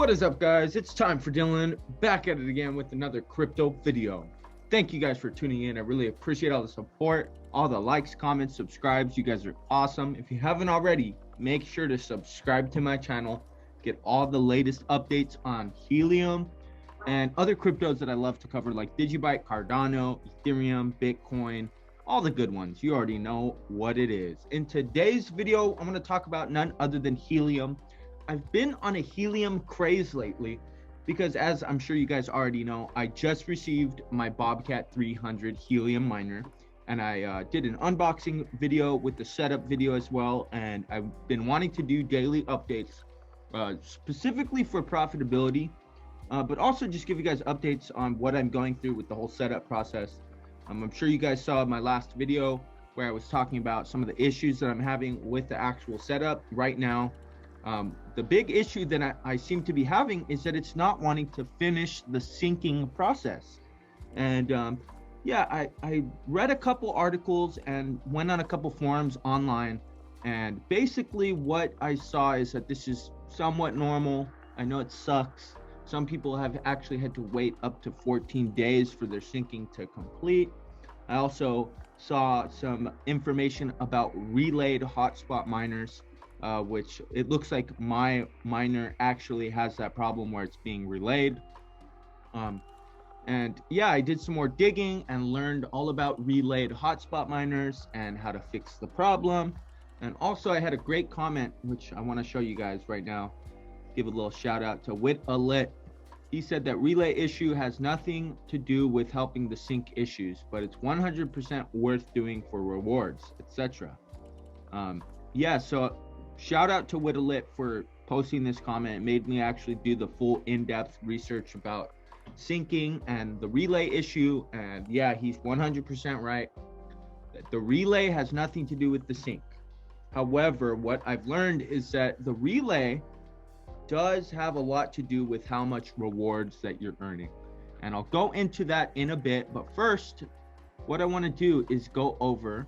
What is up, guys? It's TimeForDillon, back at it again with another crypto video. Thank you guys for tuning in. I really appreciate all the support, all the likes, comments, subscribes. You guys are awesome. If you haven't already, make sure to subscribe to my channel, get all the latest updates on Helium and other cryptos that I love to cover, like Digibyte, Cardano, Ethereum, Bitcoin, all the good ones. You already know what it is. In today's video, I'm going to talk about none other than Helium. I've been on a Helium craze lately because, as I'm sure you guys already know, I just received my BOBCAT 300 Helium miner, and I did an unboxing video with the setup video as well. And I've been wanting to do daily updates specifically for profitability, but also just give you guys updates on what I'm going through with the whole setup process. I'm sure you guys saw my last video where I was talking about some of the issues that I'm having with the actual setup right now. The big issue that I seem to be having is that it's not wanting to finish the syncing process. And yeah, I read a couple articles and went on a couple forums online, and basically what I saw is that this is somewhat normal. I know it sucks. Some people have actually had to wait up to 14 days for their syncing to complete. I also saw some information about relayed hotspot miners, which it looks like my miner actually has that problem where it's being relayed. And yeah, I did some more digging and learned all about relayed hotspot miners and how to fix the problem. And also I had a great comment, which I want to show you guys right now. Give a little shout out to Wit-a-Lit. He said that relay issue has nothing to do with helping the sync issues, but it's 100% worth doing for rewards, etc. Yeah, so shout out to Wit-a-Lit for posting this comment. It made me actually do the full in-depth research about syncing and the relay issue. And yeah, he's 100% right. The relay has nothing to do with the sync. However, what I've learned is that the relay does have a lot to do with how much rewards that you're earning. And I'll go into that in a bit. But first, what I want to do is go over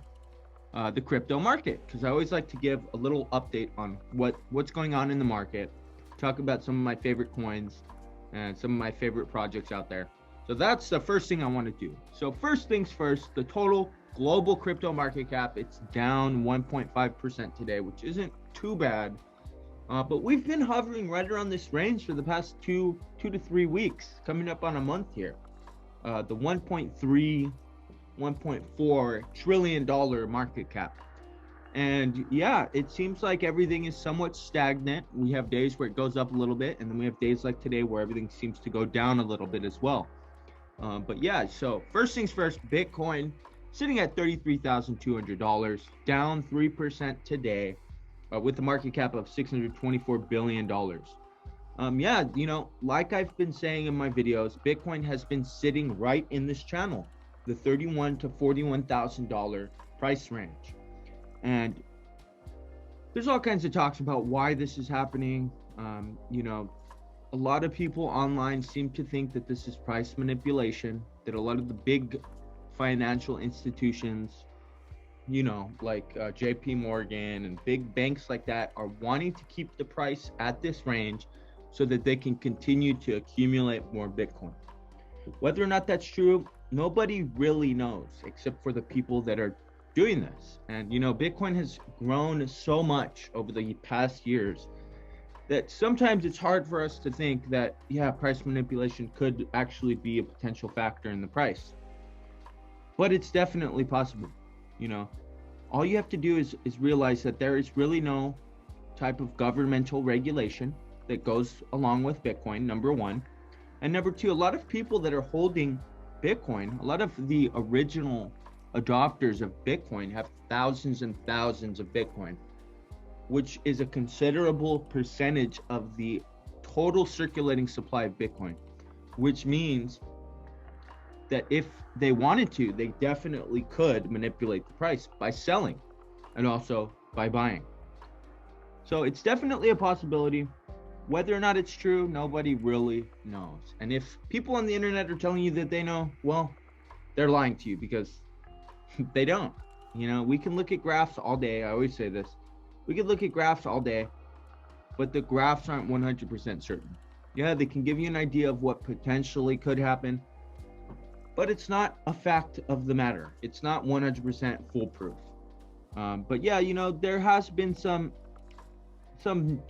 the crypto market, because I always like to give a little update on what's going on in the market, talk about some of my favorite coins and some of my favorite projects out there. So that's the first thing I want to do. So first things first, the total global crypto market cap, it's down 1.5% today, which isn't too bad. But we've been hovering right around this range for the past two to 3 weeks, coming up on a month here. The 1.4 trillion dollar market cap. And yeah, it seems like everything is somewhat stagnant. We have days where it goes up a little bit, and then we have days like today where everything seems to go down a little bit as well. But yeah, so first things first, Bitcoin sitting at $33,200, down 3% today, with a market cap of $624 billion. Yeah, you know, like I've been saying in my videos, Bitcoin has been sitting right in this channel, the $31,000 to $41,000 price range. And there's all kinds of talks about why this is happening. You know, a lot of people online seem to think that this is price manipulation, that a lot of the big financial institutions, you know, like JP Morgan and big banks like that, are wanting to keep the price at this range so that they can continue to accumulate more Bitcoin. Whether or not that's true, nobody really knows except for the people that are doing this. And you know, Bitcoin has grown so much over the past years that sometimes it's hard for us to think that, yeah, price manipulation could actually be a potential factor in the price. But it's definitely possible. You know, all you have to do is realize that there is really no type of governmental regulation that goes along with Bitcoin, number one. And number two, a lot of people that are holding Bitcoin, a lot of the original adopters of Bitcoin have thousands and thousands of Bitcoin, which is a considerable percentage of the total circulating supply of Bitcoin, which means that if they wanted to, they definitely could manipulate the price by selling and also by buying. So it's definitely a possibility. Whether or not it's true, nobody really knows. And if people on the internet are telling you that they know, well, they're lying to you, because they don't. You know, we can look at graphs all day. I always say this. We could look at graphs all day, but the graphs aren't 100% certain. Yeah, they can give you an idea of what potentially could happen, but it's not a fact of the matter. It's not 100% foolproof. But yeah, there has been some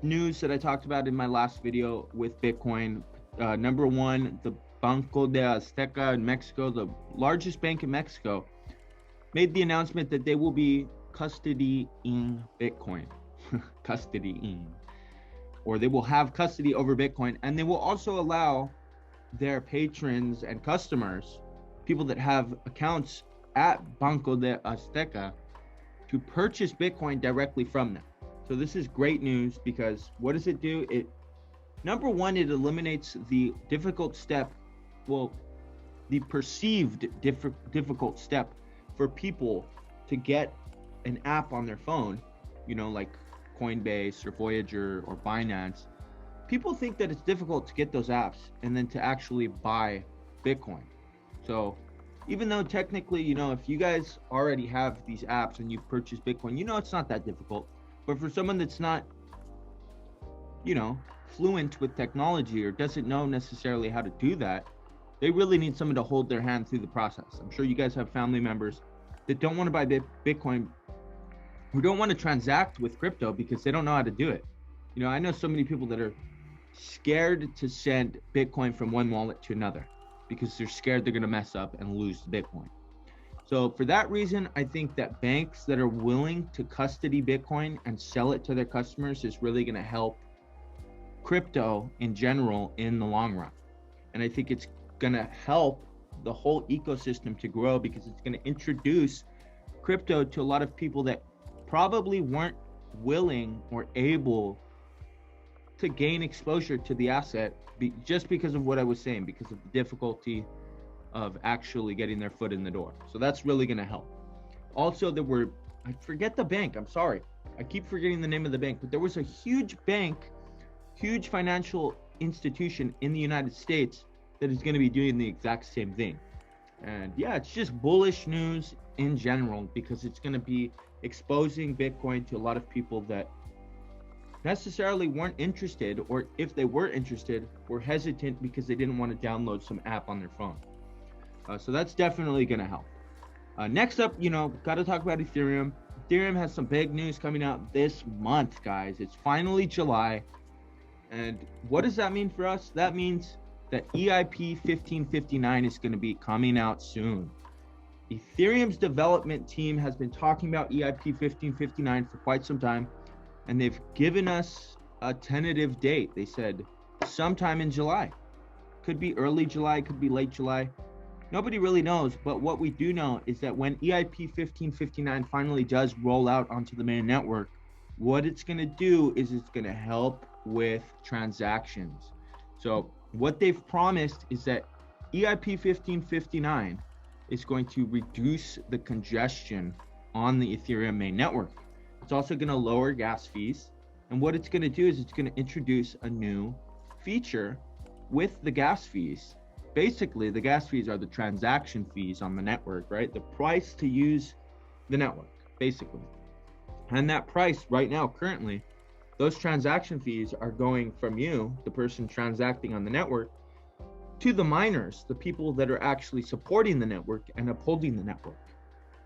news that I talked about in my last video with Bitcoin. Number one, the Banco de Azteca in Mexico, the largest bank in Mexico, made the announcement that they will be custodying Bitcoin. Custodying. Or they will have custody over Bitcoin, and they will also allow their patrons and customers, people that have accounts at Banco de Azteca, to purchase Bitcoin directly from them. So this is great news, because what does it do? Number one, it eliminates the difficult step, the perceived difficult step for people to get an app on their phone, like Coinbase or Voyager or Binance. People think that it's difficult to get those apps and then to actually buy Bitcoin. So even though technically, if you guys already have these apps and you've purchased Bitcoin, it's not that difficult. But for someone that's not, fluent with technology or doesn't know necessarily how to do that, they really need someone to hold their hand through the process. I'm sure you guys have family members that don't want to buy Bitcoin, who don't want to transact with crypto because they don't know how to do it. I know so many people that are scared to send Bitcoin from one wallet to another because they're scared they're going to mess up and lose the Bitcoin. So for that reason, I think that banks that are willing to custody Bitcoin and sell it to their customers is really going to help crypto in general in the long run. And I think it's going to help the whole ecosystem to grow, because it's going to introduce crypto to a lot of people that probably weren't willing or able to gain exposure to the asset just because of what I was saying, because of the difficulty of actually getting their foot in the door. So that's really going to help. Also, I forget the bank, I'm sorry, I keep forgetting the name of the bank, but there was a huge bank, huge financial institution in the United States that is going to be doing the exact same thing. And yeah, it's just bullish news in general, because it's going to be exposing Bitcoin to a lot of people that necessarily weren't interested, or if they were interested, were hesitant because they didn't want to download some app on their phone. So that's definitely going to help. Next up, got to talk about Ethereum. Ethereum has some big news coming out this month, guys. It's finally July. And what does that mean for us? That means that EIP 1559 is going to be coming out soon. Ethereum's development team has been talking about EIP 1559 for quite some time, and they've given us a tentative date. They said sometime in July. Could be early July, could be late July. Nobody really knows, but what we do know is that when EIP 1559 finally does roll out onto the main network, what it's going to do is it's going to help with transactions. So what they've promised is that EIP 1559 is going to reduce the congestion on the Ethereum main network. It's also going to lower gas fees. And what it's going to do is it's going to introduce a new feature with the gas fees. Basically, the gas fees are the transaction fees on the network, right? The price to use the network, basically. And that price right now, currently, those transaction fees are going from you, the person transacting on the network, to the miners, the people that are actually supporting the network and upholding the network.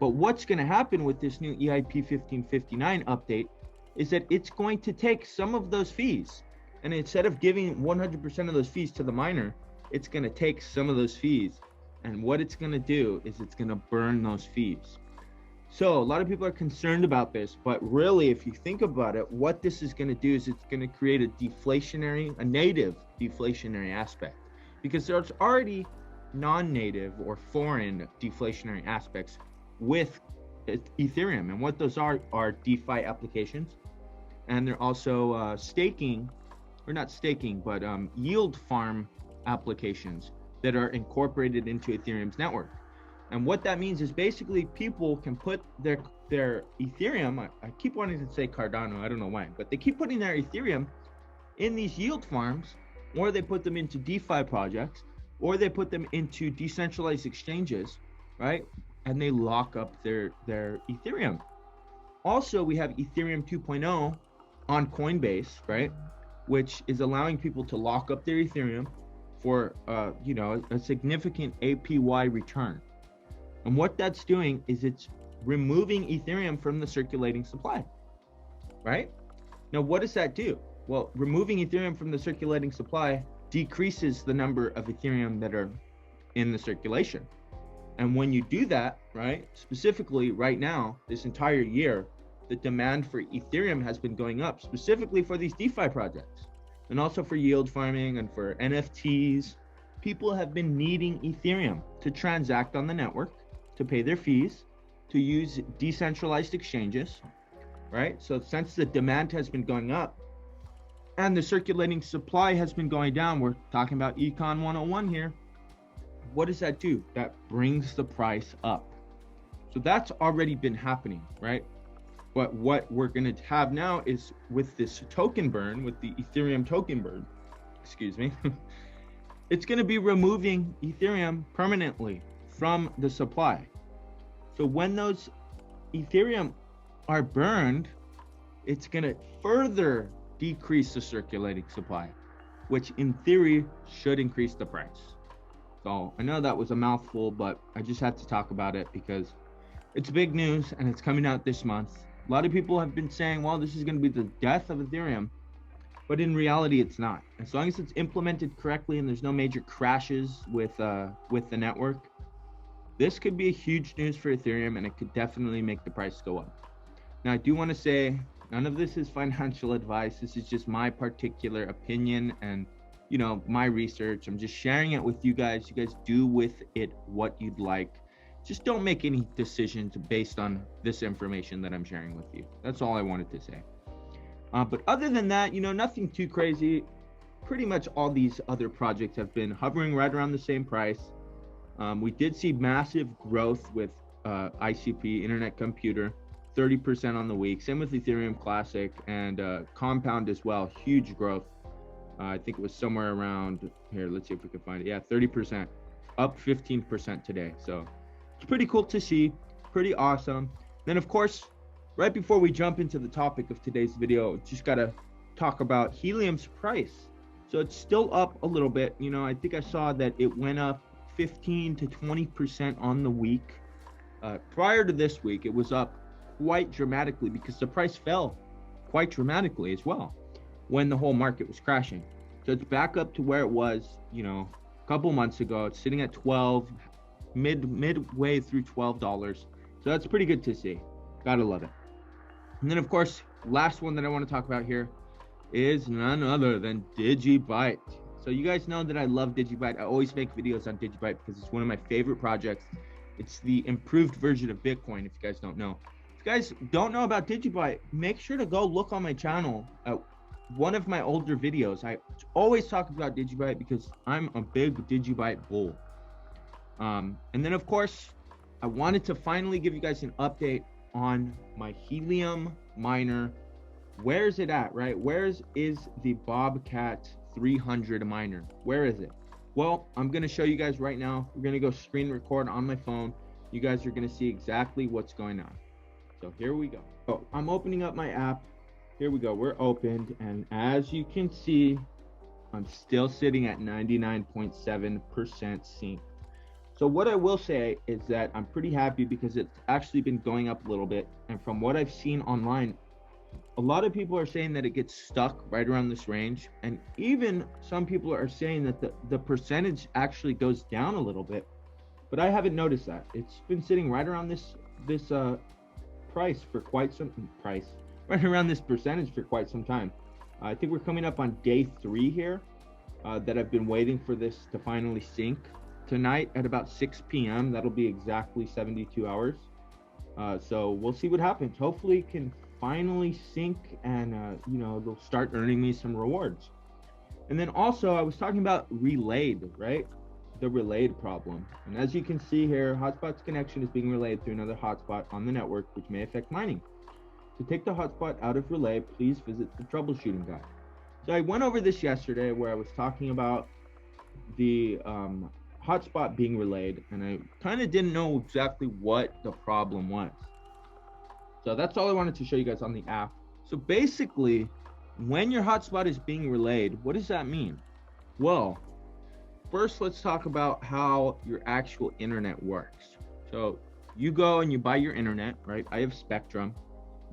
But what's going to happen with this new EIP 1559 update is that it's going to take some of those fees, and instead of giving 100% of those fees to the miner, it's going to take some of those fees, and what it's going to do is it's going to burn those fees. So a lot of people are concerned about this, but really, if you think about it, what this is going to do is it's going to create a native deflationary aspect, because there's already non-native or foreign deflationary aspects with Ethereum, and what those are DeFi applications, and they're also staking, or not staking, but yield farm applications that are incorporated into Ethereum's network. And what that means is basically people can put their Ethereum, I keep wanting to say Cardano, I don't know why, but they keep putting their Ethereum in these yield farms, or they put them into DeFi projects, or they put them into decentralized exchanges, right? And they lock up their Ethereum. Also, we have Ethereum 2.0 on Coinbase, right? which is allowing people to lock up their Ethereum for you know, a significant APY return. And what that's doing is it's removing Ethereum from the circulating supply, right? Now, what does that do? Well, removing Ethereum from the circulating supply decreases the number of Ethereum that are in the circulation. And when you do that, right, specifically right now, this entire year, the demand for Ethereum has been going up, specifically for these DeFi projects, and also for yield farming and for NFTs. People have been needing Ethereum to transact on the network, to pay their fees, to use decentralized exchanges, right? So since the demand has been going up and the circulating supply has been going down, we're talking about Econ 101 here. What does that do? That brings the price up. So that's already been happening, right? But what we're going to have now is with this token burn, with the Ethereum token burn, excuse me, it's going to be removing Ethereum permanently from the supply. So when those Ethereum are burned, it's going to further decrease the circulating supply, which in theory should increase the price. So I know that was a mouthful, but I just had to talk about it because it's big news and it's coming out this month. A lot of people have been saying, well, this is going to be the death of Ethereum, but in reality, it's not. As long as it's implemented correctly and there's no major crashes with the network, this could be a huge news for Ethereum, and it could definitely make the price go up. Now, I do want to say none of this is financial advice. This is just my particular opinion and, you know, my research. I'm just sharing it with you guys. You guys do with it what you'd like. Just don't make any decisions based on this information that I'm sharing with you. That's all I wanted to say. But other than that, you know, nothing too crazy. Pretty much all these other projects have been hovering right around the same price. We did see massive growth with ICP, Internet Computer, 30% on the week. Same with Ethereum Classic and Compound as well. Huge growth. I think it was somewhere around here. Let's see if we can find it. Yeah, 30%, up 15% today. So it's pretty cool to see, pretty awesome. Then of course, right before we jump into the topic of today's video, just gotta talk about Helium's price. So it's still up a little bit. You know, I think I saw that it went up 15 to 20% on the week. Prior to this week, it was up quite dramatically because the price fell quite dramatically as well when the whole market was crashing. So it's back up to where it was, you know, a couple months ago. It's sitting at 12, midway through $12. So that's pretty good to see. Gotta love it. And then of course, last one that I want to talk about here is none other than digibyte. So you guys know that I love digibyte. I always make videos on digibyte because it's one of my favorite projects. It's the improved version of Bitcoin, if you guys don't know. If you guys don't know about digibyte, make sure to go look on my channel at one of my older videos. I always talk about digibyte because I'm a big digibyte bull. And then of course, I wanted to finally give you guys an update on my Helium miner. Where is it at, right? Where is the BOBCAT 300 miner? Where is it? Well, I'm going to show you guys right now. We're going to go screen record on my phone. You guys are going to see exactly what's going on. So here we go. Oh, I'm opening up my app. Here we go. We're opened. And as you can see, I'm still sitting at 99.7% synced. So what I will say is that I'm pretty happy because it's actually been going up a little bit. And from what I've seen online, a lot of people are saying that it gets stuck right around this range. And even some people are saying that the percentage actually goes down a little bit. But I haven't noticed that. It's been sitting right around this price for quite some right around this percentage for quite some time. I think we're coming up on day 3 here that I've been waiting for this to finally sync. Tonight at about 6 p.m. That'll be exactly 72 hours. So we'll see what happens. Hopefully it can finally sync and you know, they'll start earning me some rewards. And then also I was talking about relayed, right? The relayed problem. And as you can see here, Hotspot's connection is being relayed through another hotspot on the network, which may affect mining. To take the hotspot out of relay, please visit the troubleshooting guide. So I went over this yesterday where I was talking about the hotspot being relayed, and I kind of didn't know exactly what the problem was. So that's all I wanted to show you guys on the app. So basically, when your hotspot is being relayed, what does that mean? Well, first let's talk about how your actual internet works. So you go and you buy your internet, right? I have Spectrum.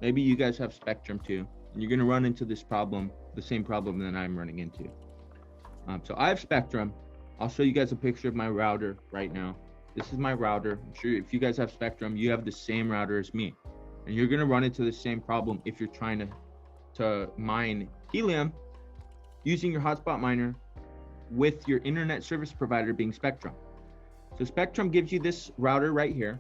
Maybe you guys have Spectrum too. And you're gonna run into this problem, the same problem that I'm running into. So I have Spectrum. I'll show you guys a picture of my router right now. This is my router. I'm sure if you guys have Spectrum, you have the same router as me. And you're gonna run into the same problem if you're trying to mine helium using your hotspot miner with your internet service provider being Spectrum. So Spectrum gives you this router right here.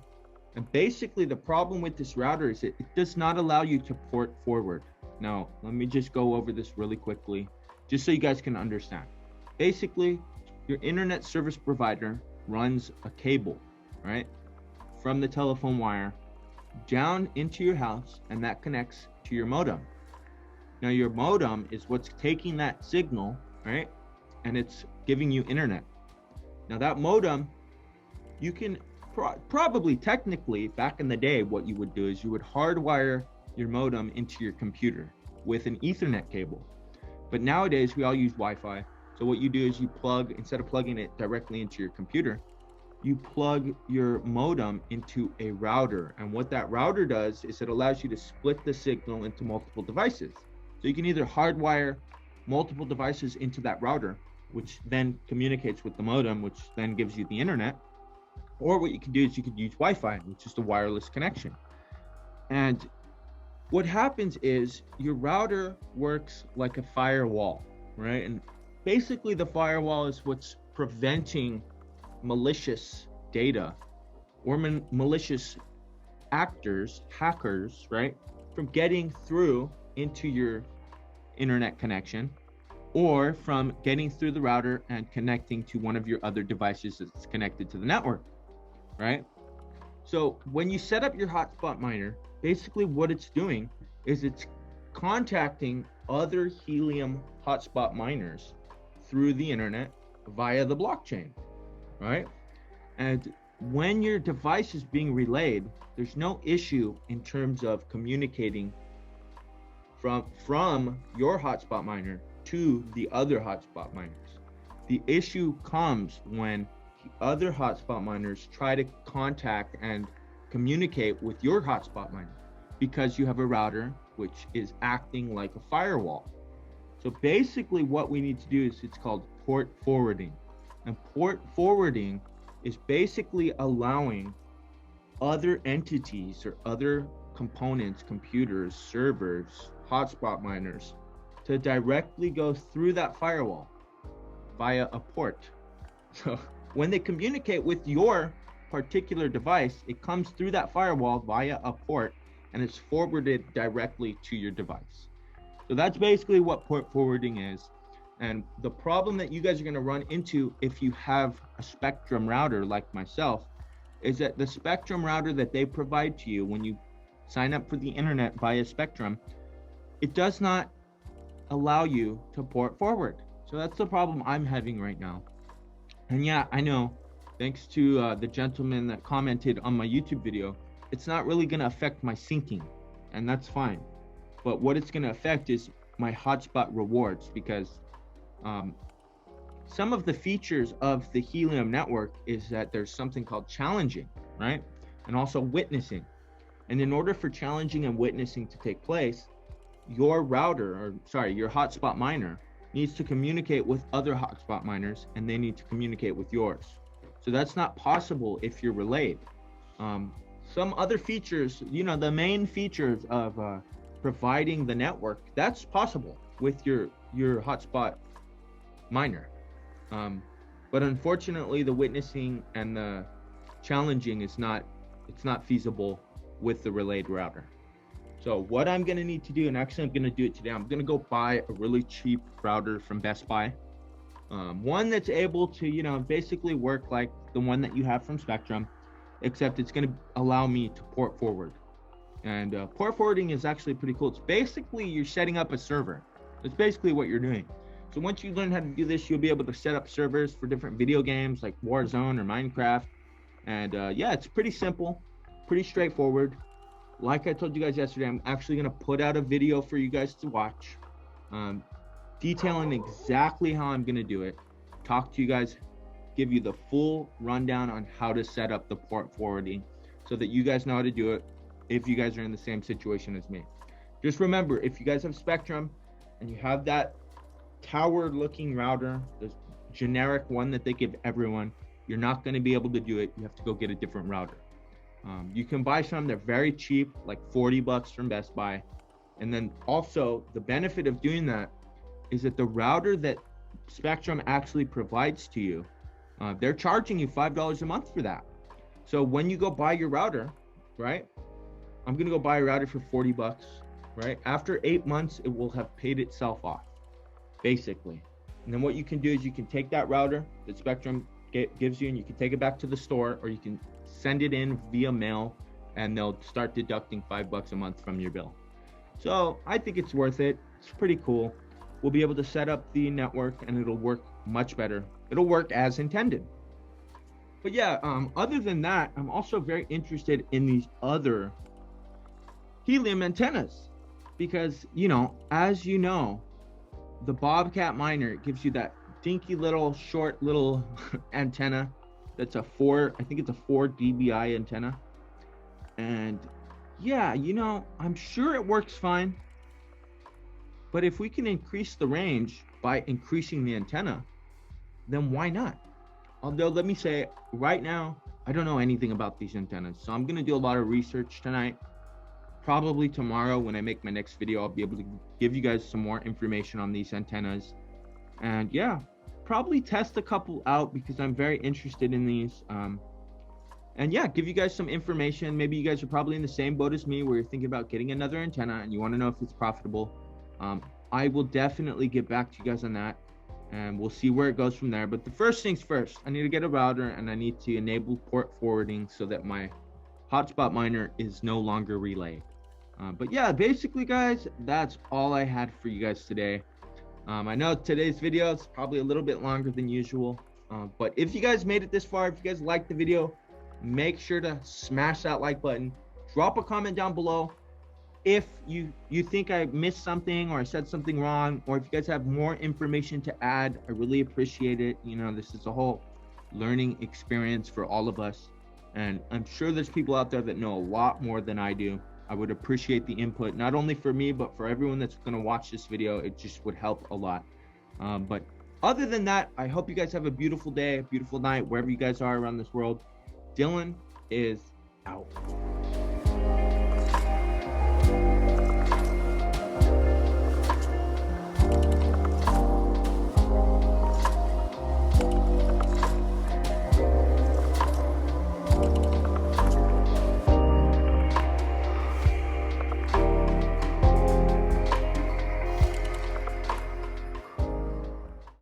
And basically the problem with this router is it does not allow you to port forward. Now, let me just go over this really quickly, just so you guys can understand. Basically, your internet service provider runs a cable, right, from the telephone wire down into your house, and that connects to your modem. Now, your modem is what's taking that signal, right, and it's giving you internet. Now, that modem, you can probably technically, back in the day, what you would do is you would hardwire your modem into your computer with an Ethernet cable. But nowadays, we all use Wi-Fi. So what you do is you plug, instead of plugging it directly into your computer, you plug your modem into a router. And what that router does is it allows you to split the signal into multiple devices. So you can either hardwire multiple devices into that router, which then communicates with the modem, which then gives you the internet. Or what you can do is you could use Wi-Fi, which is the wireless connection. And what happens is your router works like a firewall, right? And basically the firewall is what's preventing malicious data or malicious actors, hackers, right, from getting through into your internet connection, or from getting through the router and connecting to one of your other devices that's connected to the network, right? So when you set up your hotspot miner, basically what it's doing is it's contacting other helium hotspot miners through the internet via the blockchain, right? And when your device is being relayed, there's no issue in terms of communicating from your hotspot miner to the other hotspot miners. The issue comes when the other hotspot miners try to contact and communicate with your hotspot miner, because you have a router which is acting like a firewall. So basically what we need to do is it's called port forwarding. And port forwarding is basically allowing other entities or other components, computers, servers, hotspot miners, to directly go through that firewall via a port. So when they communicate with your particular device, it comes through that firewall via a port and it's forwarded directly to your device. So that's basically what port forwarding is. And the problem that you guys are going to run into if you have a Spectrum router like myself is that the Spectrum router that they provide to you when you sign up for the internet via Spectrum, it does not allow you to port forward. So that's the problem I'm having right now. And yeah, I know, thanks to the gentleman that commented on my YouTube video, it's not really going to affect my syncing, and that's fine. But what it's going to affect is my hotspot rewards, because some of the features of the Helium network is that there's something called challenging, right? And also witnessing. And in order for challenging and witnessing to take place, your hotspot miner needs to communicate with other hotspot miners, and they need to communicate with yours. So that's not possible if you're relayed. Some other features, the main features of providing the network, that's possible with your hotspot miner. But unfortunately, the witnessing and the challenging it's not feasible with the relayed router. So what I'm going to need to do, and actually I'm going to do it today, I'm going to go buy a really cheap router from Best Buy. One that's able to, basically work like the one that you have from Spectrum, except it's going to allow me to port forward. And port forwarding is actually pretty cool. It's basically you're setting up a server. That's basically what you're doing. So once you learn how to do this, you'll be able to set up servers for different video games like Warzone or Minecraft. And yeah, it's pretty simple, pretty straightforward. Like I told you guys yesterday, I'm actually going to put out a video for you guys to watch. detailing exactly how I'm going to do it, talk to you guys, give you the full rundown on how to set up the port forwarding so that you guys know how to do it if you guys are in the same situation as me. Just remember, if you guys have Spectrum and you have that tower looking router, the generic one that they give everyone, you're not going to be able to do it. You have to go get a different router. You can buy some, they're very cheap, like $40 from Best Buy. And then also the benefit of doing that is that the router that Spectrum actually provides to you, they're charging you $5 a month for that. So when you go buy your router, right? I'm going to go buy a router for $40, right? After 8 months, it will have paid itself off, basically. And then what you can do is you can take that router that Spectrum gives you and you can take it back to the store, or you can send it in via mail and they'll start deducting $5 a month from your bill. So I think it's worth it. It's pretty cool. We'll be able to set up the network and it'll work much better. It'll work as intended. But yeah, other than that, I'm also very interested in these other helium antennas because, you know, as you know, the BOBCAT miner gives you that dinky little short little antenna that's I think it's a 4 dBi antenna. And yeah, you know, I'm sure it works fine. But if we can increase the range by increasing the antenna, then why not? Although let me say right now, I don't know anything about these antennas. So I'm going to do a lot of research tonight. Probably tomorrow when I make my next video, I'll be able to give you guys some more information on these antennas. And yeah, probably test a couple out because I'm very interested in these. And yeah, give you guys some information. Maybe you guys are probably in the same boat as me where you're thinking about getting another antenna and you want to know if it's profitable. I will definitely get back to you guys on that and we'll see where it goes from there. But the first things first, I need to get a router and I need to enable port forwarding so that my hotspot miner is no longer relayed. But yeah, basically guys, that's all I had for you guys today. I know today's video is probably a little bit longer than usual, but if you guys made it this far, if you guys liked the video, make sure to smash that like button, drop a comment down below if you think I missed something or I said something wrong, or if you guys have more information to add. I really appreciate it. You know, this is a whole learning experience for all of us, and I'm sure there's people out there that know a lot more than I do. I would appreciate the input, not only for me, but for everyone that's going to watch this video. It just would help a lot. But other than that, I hope you guys have a beautiful day, a beautiful night, wherever you guys are around this world. Dylan is out.